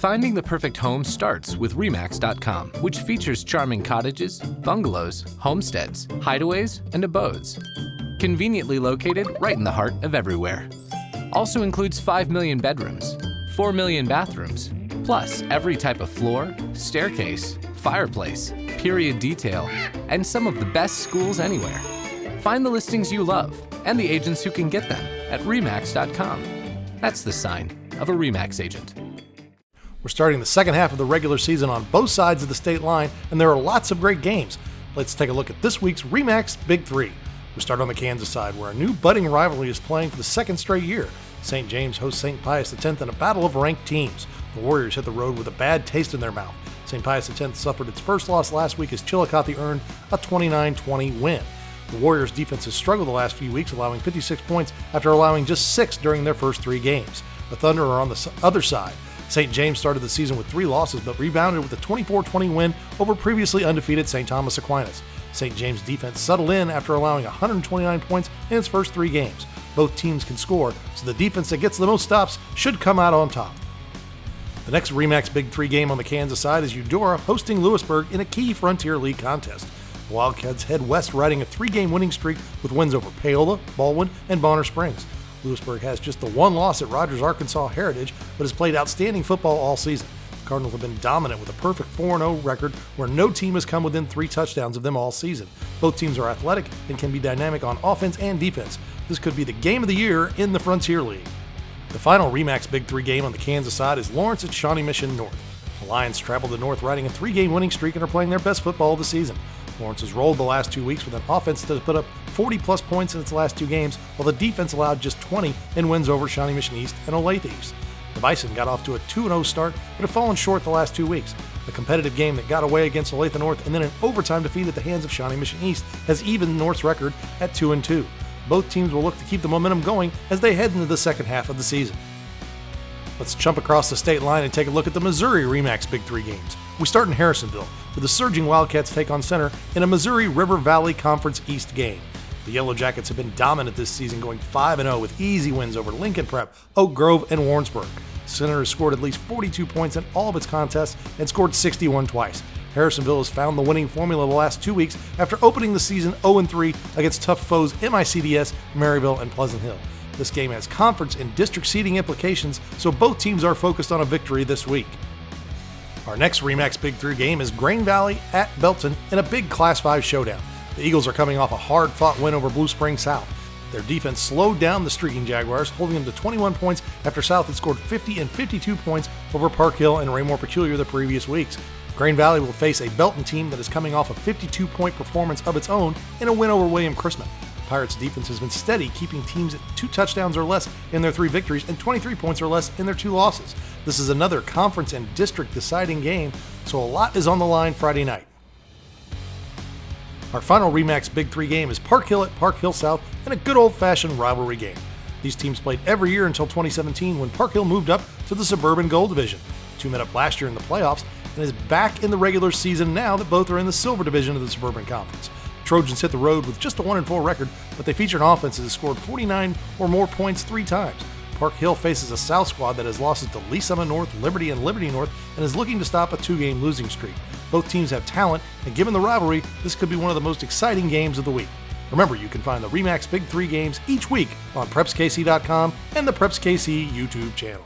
Finding the perfect home starts with RE/MAX.com, which features charming cottages, bungalows, homesteads, hideaways, and abodes. Conveniently located right in the heart of everywhere. Also includes 5 million bedrooms, 4 million bathrooms, plus every type of floor, staircase, fireplace, period detail, and some of the best schools anywhere. Find the listings you love and the agents who can get them at RE/MAX.com. That's the sign of a RE/MAX agent. We're starting the second half of the regular season on both sides of the state line, and there are lots of great games. Let's take a look at this week's RE/MAX Big Three. We start on the Kansas side, where a new budding rivalry is playing for the second straight year. St. James hosts St. Pius X in a battle of ranked teams. The Warriors hit the road with a bad taste in their mouth. St. Pius X suffered its first loss last week as Chillicothe earned a 29-20 win. The Warriors' defense has struggled the last few weeks, allowing 56 points after allowing just 6 during their first 3 games. The Thunder are on the other side. St. James started the season with 3 losses, but rebounded with a 24-20 win over previously undefeated St. Thomas Aquinas. St. James' defense settled in after allowing 129 points in its first 3 games. Both teams can score, so the defense that gets the most stops should come out on top. The next RE/MAX Big Three game on the Kansas side is Eudora hosting Lewisburg in a key Frontier League contest. The Wildcats head west riding a 3-game winning streak with wins over Paola, Baldwin, and Bonner Springs. Lewisburg has just the 1 loss at Rogers Arkansas Heritage, but has played outstanding football all season. The Cardinals have been dominant with a perfect 4-0 record where no team has come within 3 touchdowns of them all season. Both teams are athletic and can be dynamic on offense and defense. This could be the game of the year in the Frontier League. The final RE/MAX Big Three game on the Kansas side is Lawrence at Shawnee Mission North. The Lions travel to North riding a 3-game winning streak and are playing their best football of the season. Lawrence has rolled the last 2 weeks with an offense that has put up 40-plus points in its last 2 games, while the defense allowed just 20 in wins over Shawnee Mission East and Olathe East. The Bison got off to a 2-0 start, but have fallen short the last 2 weeks. A competitive game that got away against Olathe North and then an overtime defeat at the hands of Shawnee Mission East has evened North's record at 2-2. Both teams will look to keep the momentum going as they head into the second half of the season. Let's jump across the state line and take a look at the Missouri RE/MAX Big Three games. We start in Harrisonville, where the surging Wildcats take on Center in a Missouri River Valley Conference East game. The Yellow Jackets have been dominant this season, going 5-0 with easy wins over Lincoln Prep, Oak Grove, and Warrensburg. Center has scored at least 42 points in all of its contests and scored 61 twice. Harrisonville has found the winning formula the last 2 weeks after opening the season 0-3 against tough foes MICDS, Maryville, and Pleasant Hill. This game has conference and district seeding implications, so both teams are focused on a victory this week. Our next RE/MAX Big Three game is Grain Valley at Belton in a big Class 5 showdown. The Eagles are coming off a hard-fought win over Blue Spring South. Their defense slowed down the streaking Jaguars, holding them to 21 points after South had scored 50 and 52 points over Park Hill and Raymore Peculiar the previous weeks. Grain Valley will face a Belton team that is coming off a 52-point performance of its own in a win over William Chrisman. The Pirates' defense has been steady, keeping teams at 2 touchdowns or less in their 3 victories and 23 points or less in their 2 losses. This is another conference and district deciding game, so a lot is on the line Friday night. Our final RE/MAX Big Three game is Park Hill at Park Hill South in a good old-fashioned rivalry game. These teams played every year until 2017 when Park Hill moved up to the Suburban Gold Division. The 2 met up last year in the playoffs and is back in the regular season now that both are in the Silver Division of the Suburban Conference. Trojans hit the road with just a 1-4 record, but they feature an offense that has scored 49 or more points 3 times. Park Hill faces a South squad that has losses to Lee Summit North, Liberty, and Liberty North, and is looking to stop a 2-game losing streak. Both teams have talent, and given the rivalry, this could be one of the most exciting games of the week. Remember, you can find the RE/MAX Big Three games each week on PrepsKC.com and the PrepsKC YouTube channel.